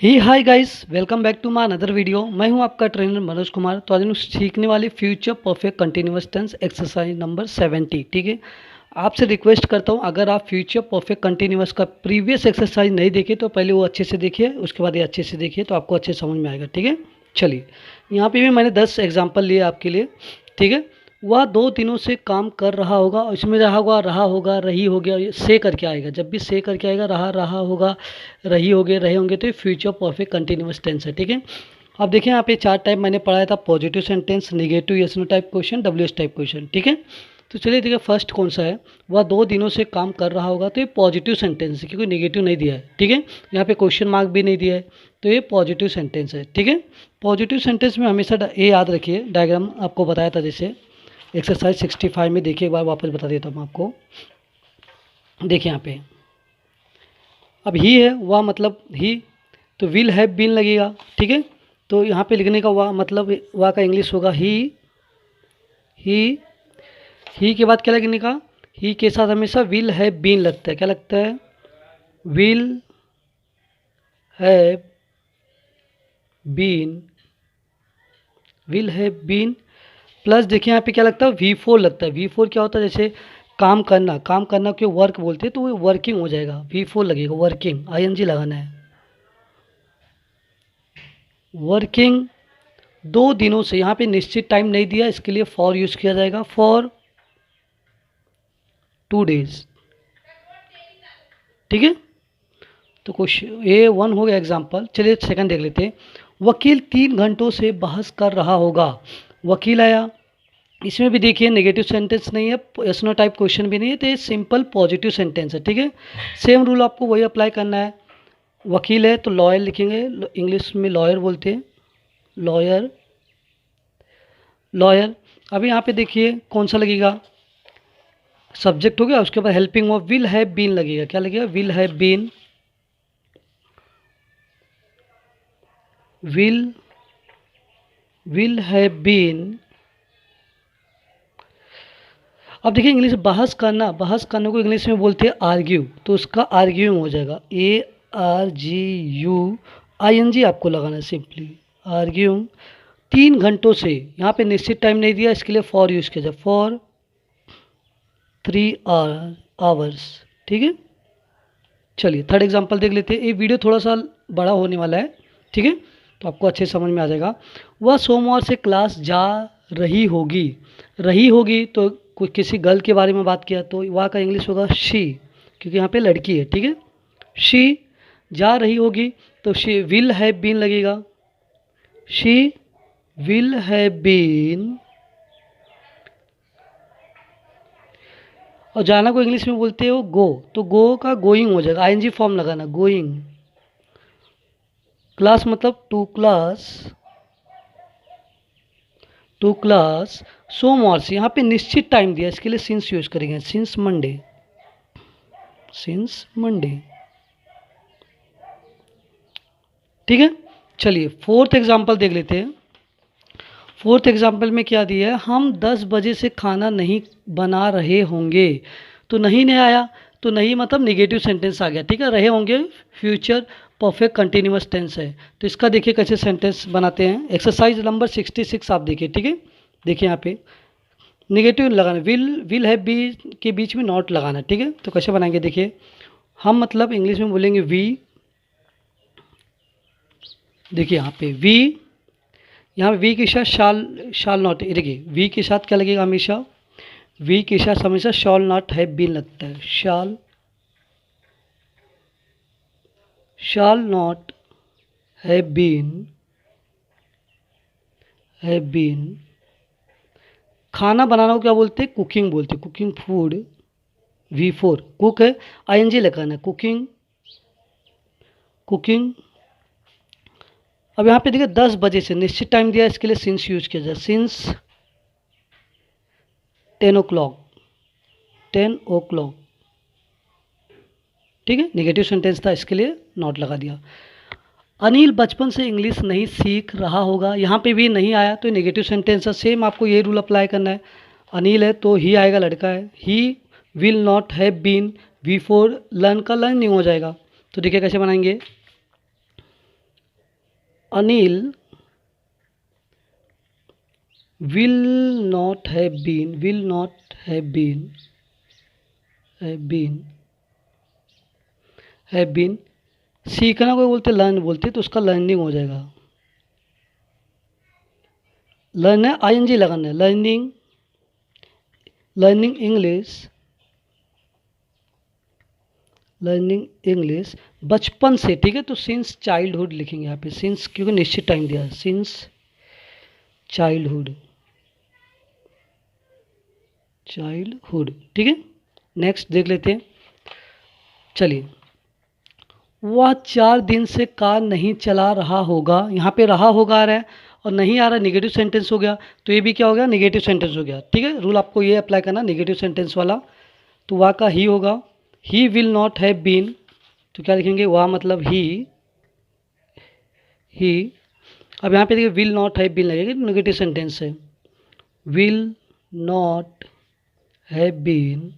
He hi guys, welcome back to my another video. मैं हूं आपका ट्रेनर मनोज कुमार। तो आज हम सीखने वाले future perfect continuous tense exercise number 70। ठीक है, आपसे रिक्वेस्ट करता हूं, अगर आप फ्यूचर परफेक्ट कंटिन्यूअस का प्रीवियस एक्सरसाइज नहीं देखे तो पहले वो अच्छे से देखिए, उसके बाद ये अच्छे से देखिए तो आपको अच्छे समझ में आएगा। ठीक है, चलिए यहाँ पे भी मैंने 10 एग्जाम्पल लिए आपके लिए। ठीक है, वह 2 दिनों से काम कर रहा होगा, और इसमें रहा होगा, रही हो गया, ये से करके आएगा। जब भी से करके आएगा, रहा होगा, रही होगे, रहे होंगे, तो ये फ्यूचर परफेक्ट कंटिन्यूअस टेंस है। ठीक है, अब देखिए यहाँ पे 4 टाइप मैंने पढ़ाया था, positive sentence, negative yes no type question, W type question. ठीक है, तो चलिए देखिए फर्स्ट कौन सा है। वह 2 दिनों से काम कर रहा होगा, तो ये पॉजिटिव सेंटेंस है क्योंकि नेगेटिव नहीं दिया है। ठीक है, यहाँ पे क्वेश्चन मार्क भी नहीं दिया है, तो ये पॉजिटिव सेंटेंस है। ठीक है, पॉजिटिव सेंटेंस में हमेशा ये याद रखिए, डायग्राम आपको बताया था जैसे एक्सरसाइज 65 में। देखिए एक बार वापस बता देता हूँ आपको। देखिए यहाँ पे अब ही है, वह मतलब ही, तो विल हैव बीन लगेगा। ठीक है, तो यहाँ पे लिखने का वह मतलब वह का इंग्लिश होगा ही के बाद क्या लगने का, ही के साथ हमेशा विल हैव बीन लगता है। क्या लगता है? Will have been, will have been plus देखिए यहाँ पे क्या लगता है, V4 लगता है। V4 क्या होता है? जैसे काम करना क्यों वर्क बोलते हैं, तो वो वर्किंग हो जाएगा, V4 लगेगा, वर्किंग, ING लगाना है। वर्किंग 2 दिनों से, यहाँ पे निश्चित टाइम नहीं दिया, इसके लिए फॉर यूज़ किया जाएगा, फॉर 2 डेज। ठीक है, तो क्वेश्चन A1 हो गया एग्जाम्पल। चलिए सेकंड देख लेते हैं। वकील 3 घंटों से बहस कर रहा होगा। वकील आया, इसमें भी देखिए नेगेटिव सेंटेंस नहीं है, यस नो टाइप क्वेश्चन भी नहीं है, तो ये सिंपल पॉजिटिव सेंटेंस है। ठीक है, सेम रूल आपको वही अप्लाई करना है। वकील है तो लॉयर लिखेंगे, इंग्लिश में लॉयर बोलते हैं, लॉयर लॉयर। अभी यहाँ पे देखिए कौन सा लगेगा, सब्जेक्ट हो गया, उसके बाद helping verb will have been लगेगा। क्या लगेगा? Will have been, will have been. अब देखिए इंग्लिश बहस करने को इंग्लिश में बोलते हैं आर्ग्यू, तो उसका आर्ग्यूइंग हो जाएगा, ARGUING आपको लगाना है सिंपली, आर्ग्यूइंग। 3 घंटों से, यहाँ पे निश्चित टाइम नहीं दिया, इसके लिए फॉर यूज़ किया जाए, फॉर 3 आवर्स। ठीक है, चलिए थर्ड एग्जांपल देख लेते हैं। ये वीडियो थोड़ा सा बड़ा होने वाला है, ठीक है, तो आपको अच्छे समझ में आ जाएगा। वह सोमवार से क्लास जा रही होगी तो कोई किसी गर्ल के बारे में बात किया, तो वह का इंग्लिश होगा शी, क्योंकि यहाँ पे लड़की है। ठीक है, शी जा रही होगी, तो शी विल हैव बीन लगेगा, शी विल हैव बीन। और जाना को इंग्लिश में बोलते हो गो, तो गो का गोइंग हो जाएगा, ING फॉर्म लगाना, गोइंग। क्लास मतलब टू क्लास सोमवार से, यहाँ पे निश्चित टाइम दिया, इसके लिए सिंस यूज करेंगे, सिंस मंडे। ठीक है, चलिए फोर्थ एग्जांपल देख लेते हैं। फोर्थ एग्जांपल में क्या दिया है, हम 10 बजे से खाना नहीं बना रहे होंगे, तो नहीं आया, तो नहीं मतलब नेगेटिव सेंटेंस आ गया। ठीक है, रहे होंगे फ्यूचर परफेक्ट कंटिन्यूअस टेंस है, तो इसका देखिए कैसे सेंटेंस बनाते हैं। एक्सरसाइज नंबर 66 आप देखिए। ठीक है, देखिए यहाँ पे नेगेटिव लगाना, विल हैव बी के बीच में नॉट लगाना। ठीक है, तो कैसे बनाएंगे देखिए, हम मतलब इंग्लिश में बोलेंगे वी। देखिए यहाँ पे वी, यहाँ पे वी के साथ शाल नॉट, देखिए वी के साथ क्या लगेगा, हमेशा वी के साथ हमेशा शॉल नॉट हैव बीन लगता है, शाल नॉट हैव बीन। खाना बनाना को क्या बोलते हैं? कुकिंग बोलते हैं, कुकिंग फूड, V4, कुक है, ING लगाना है, कुकिंग। अब यहाँ पे देखिए 10 बजे से निश्चित टाइम दिया, इसके लिए सिंस यूज किया जाए, सिंस 10 o'clock। ठीक है, नेगेटिव सेंटेंस था, इसके लिए नॉट लगा दिया। अनिल बचपन से इंग्लिश नहीं सीख रहा होगा, यहाँ पे भी नहीं आया, तो नेगेटिव सेंटेंस है, सेम आपको ये रूल अप्लाई करना है। अनिल है तो ही आएगा, लड़का है, he will not have been, V4 learn का लर्निंग हो जाएगा। तो देखिए कैसे बनाएंगे, Anil will not have been, will not have been, have been सीखना कोई बोलते लर्न बोलते तो उसका लर्निंग हो जाएगा। लर्न है आईएनजी लगाना है, learning, learning English, learning English बचपन से, ठीक है। तो सिंस चाइल्डहुड लिखेंगे यहाँ पे, सिंस क्योंकि निश्चित टाइम दिया है, सिंस चाइल्डहुड, चाइल्डहुड, ठीक है। नेक्स्ट देख लेते हैं, चलिए। वह 4 दिन से कार नहीं चला रहा होगा, यहाँ पे रहा होगा आ रहा है और नहीं आ रहा, निगेटिव सेंटेंस हो गया, तो ये भी क्या हो गया, निगेटिव सेंटेंस हो गया, ठीक है। रूल आपको ये अप्लाई करना, निगेटिव सेंटेंस वाला। तो वह का ही होगा, he will not have been, तो क्या लिखेंगे, वह मतलब ही, अब यहाँ पे देखिए विल नॉट हैव बीन लगेगा, निगेटिव सेंटेंस है, will not have been,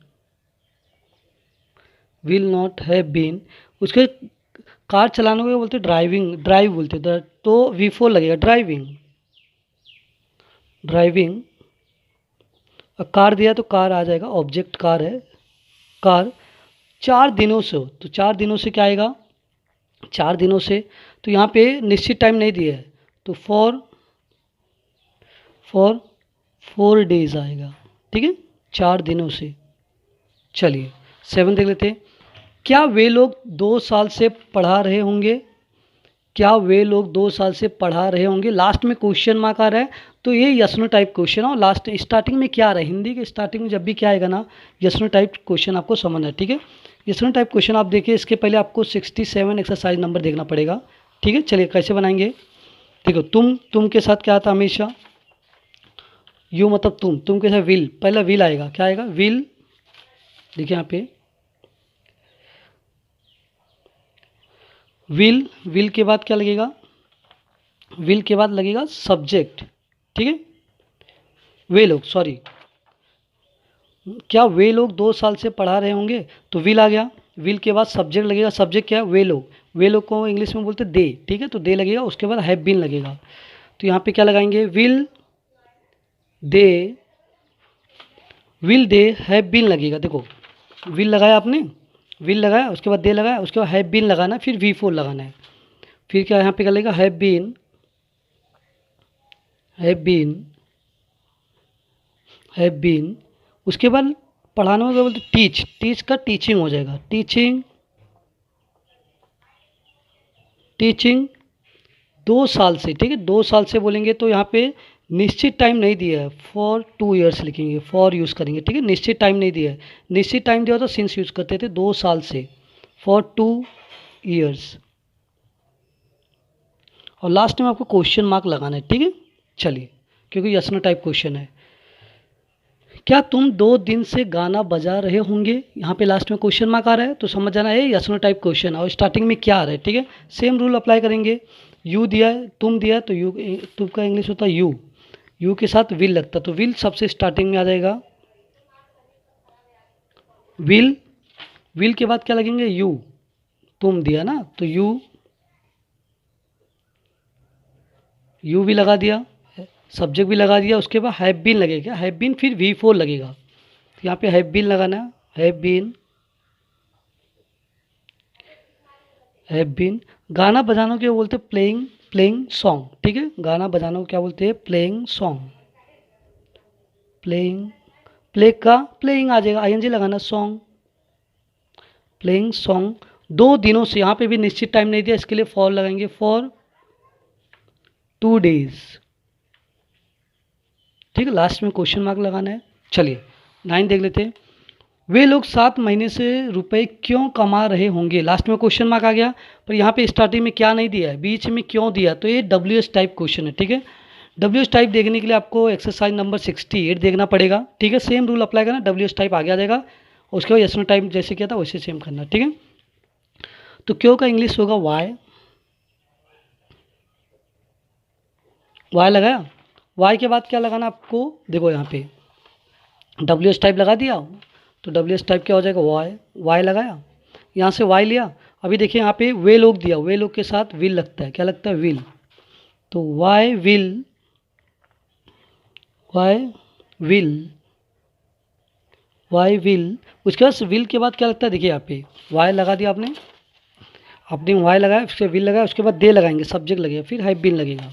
will not have been. उसके कार चलाने को बोलते ड्राइविंग, ड्राइव बोलते तो V4 लगेगा, ड्राइविंग, ड्राइविंग। अब कार दिया तो कार आ जाएगा, ऑब्जेक्ट कार है, कार। 4 दिनों से हो तो 4 दिनों से क्या आएगा, 4 दिनों से, तो यहाँ पे निश्चित टाइम नहीं दिया है तो फॉर 4 डेज आएगा, ठीक है, 4 दिनों से। चलिए 7 देख लेते हैं। क्या वे लोग 2 साल से पढ़ा रहे होंगे, क्या वे लोग 2 साल से पढ़ा रहे होंगे, लास्ट में क्वेश्चन मार्क आ रहा है तो ये यस नो टाइप क्वेश्चन है। और लास्ट स्टार्टिंग में क्या आ रहा है, हिंदी के स्टार्टिंग में जब भी क्या आएगा ना, यस नो टाइप क्वेश्चन आपको समझना है, ठीक है। यस नो टाइप क्वेश्चन आप देखिए, इसके पहले आपको 67 एक्सरसाइज नंबर देखना पड़ेगा, ठीक है। चलिए कैसे बनाएंगे, देखो तुम के साथ क्या आता हमेशा, यू मतलब तुम के साथ विल, पहला विल आएगा, क्या आएगा, विल, देखिए यहाँ पे विल के बाद क्या लगेगा, विल के बाद लगेगा सब्जेक्ट, ठीक है। वे लोग, सॉरी, क्या वे लोग 2 साल से पढ़ा रहे होंगे, तो विल आ गया, विल के बाद सब्जेक्ट लगेगा, सब्जेक्ट क्या है, वे लोग, वे लोग को इंग्लिश में बोलते दे, ठीक है, तो दे लगेगा, उसके बाद हैव बीन लगेगा। तो यहाँ पे क्या लगाएंगे, विल दे हैव बीन लगेगा, देखो विल लगाया आपने, विल लगाया, उसके बाद दे लगाया, उसके बाद हैव बीन लगाना है, फिर V4 लगाना है, फिर क्या यहाँ पे क्या लगेगा, हैव बीन, उसके बाद पढ़ाने में क्या बोलते, टीच का टीचिंग हो जाएगा, टीचिंग 2 साल से, ठीक है, 2 साल से बोलेंगे तो यहाँ पे निश्चित टाइम नहीं दिया है, फॉर 2 ईयर्स लिखेंगे, फॉर यूज़ करेंगे, ठीक है। निश्चित टाइम नहीं दिया है, निश्चित टाइम दिया तो सिंस यूज़ करते थे, 2 साल से, फॉर 2 ईयर्स। और लास्ट में आपको क्वेश्चन मार्क लगाना है, ठीक है। चलिए, क्योंकि यस नो टाइप क्वेश्चन है। क्या तुम 2 दिन से गाना बजा रहे होंगे, यहाँ पे लास्ट में क्वेश्चन मार्क आ रहा है तो समझ जाना है यस नो टाइप क्वेश्चन, और स्टार्टिंग में क्या आ रहा है, ठीक है। सेम रूल अप्लाई करेंगे, यू दिया है, तुम दिया है, तो यू, तुम का इंग्लिश होता है यू के साथ विल लगता, तो विल सबसे स्टार्टिंग में आ जाएगा, विल के बाद क्या लगेंगे, यू, तुम दिया ना तो यू भी लगा दिया, सब्जेक्ट भी लगा दिया, उसके बाद हैव बीन लगेगा, हैव बीन फिर V4 लगेगा, तो यहाँ पे हैव बीन लगाना है, हैव बीन। गाना बजाना क्या बोलते हैं, प्लेइंग सॉन्ग, ठीक है, गाना बजाना को क्या बोलते हैं, प्लेइंग सॉन्ग, प्ले का प्लेइंग आ जाएगा, ING लगाना, सॉन्ग, प्लेइंग सॉन्ग 2 दिनों से, यहाँ पे भी निश्चित टाइम नहीं दिया, इसके लिए फॉर लगाएंगे, फॉर 2 डेज, ठीक है, लास्ट में क्वेश्चन मार्क लगाना है। चलिए 9 देख लेते हैं। वे लोग 7 महीने से रुपए क्यों कमा रहे होंगे, लास्ट में क्वेश्चन मार्क आ गया, पर यहाँ पे स्टार्टिंग में क्या नहीं दिया है, बीच में क्यों दिया, तो ये WH टाइप क्वेश्चन है, ठीक है। WH टाइप देखने के लिए आपको एक्सरसाइज नंबर 68 देखना पड़ेगा, ठीक है। सेम रूल अप्लाई करना, WH टाइप आगे आ जाएगा, उसके बाद यस नो टाइप जैसे किया था वैसे सेम करना, ठीक है। तो क्यों का इंग्लिश होगा वाई लगाया, वाई के बाद क्या लगाना आपको, देखो यहाँ पे WH टाइप लगा दिया, तो WH टाइप क्या हो जाएगा, वाई लगाया, यहाँ से वाई लिया। अभी देखिए यहाँ पे वे लोग दिया, वे लोग के साथ विल लगता है, क्या लगता है, विल, तो वाई विल उसके बाद विल के बाद क्या लगता है, देखिए यहाँ पे वाई लगा दिया आपने वाई लगाया, उसके विल लगाया, उसके बाद दे लगाएंगे, सब्जेक्ट लगेगा, फिर हैव बीन लगेगा।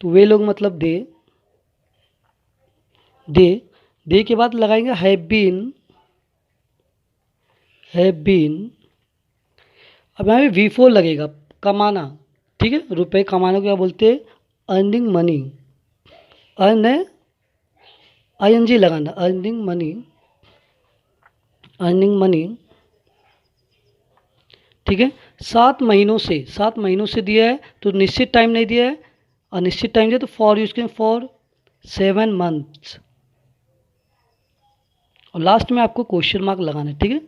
तो वे लोग मतलब दे के बाद लगाएंगे हैव बीन। अब यहाँ पे V4 लगेगा, कमाना, ठीक है, रुपए कमाने को क्या बोलते हैं, अर्निंग मनी, अर्न है ING लगाना, अर्निंग मनी, ठीक है। 7 महीनों से दिया है तो निश्चित टाइम नहीं दिया है, अनिश्चित टाइम दिया तो फॉर यूज करें, फॉर 7 मंथ्स। और लास्ट में आपको क्वेश्चन मार्क लगाना है, ठीक है,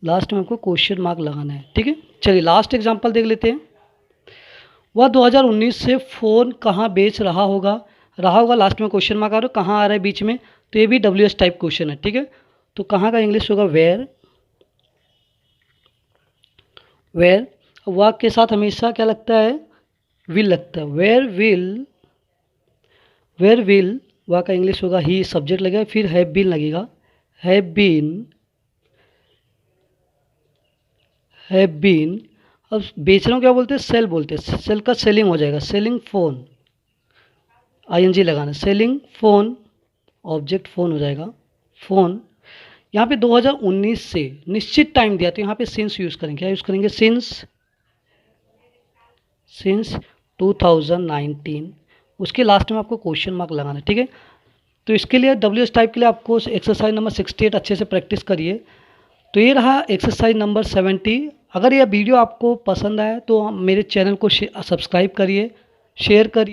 लास्ट में आपको क्वेश्चन मार्क लगाना है, ठीक है। चलिए लास्ट एग्जांपल देख लेते हैं। वह 2019 से फ़ोन कहाँ बेच रहा होगा, लास्ट में क्वेश्चन मार्क आ रहा है, कहाँ आ रहा है बीच में, तो ये भी WH टाइप क्वेश्चन है, ठीक है। तो कहाँ का इंग्लिश होगा, वेयर। वह के साथ हमेशा क्या लगता है, विल लगता है, वेयर विल वह का इंग्लिश होगा ही, सब्जेक्ट लगेगा, फिर हैव बीन लगेगा, हैव बीन। अब बेच रहा हूँ क्या बोलते हैं, सेल बोलते हैं, सेल का सेलिंग हो जाएगा, सेलिंग फ़ोन, ING लगाना, सेलिंग फ़ोन, ऑब्जेक्ट फ़ोन हो जाएगा, फ़ोन। यहाँ पे 2019 से निश्चित टाइम दिया तो यहाँ पे सिंस यूज़ करेंगे, क्या यूज़ करेंगे, सिंस 2019। उसके लास्ट में आपको क्वेश्चन मार्क लगाना है, ठीक है। तो इसके लिए WH टाइप के लिए आपको एक्सरसाइज नंबर 68 अच्छे से प्रैक्टिस करिए। तो ये रहा एक्सरसाइज नंबर 70। अगर यह वीडियो आपको पसंद आए तो मेरे चैनल को सब्सक्राइब करिए, शेयर करिए।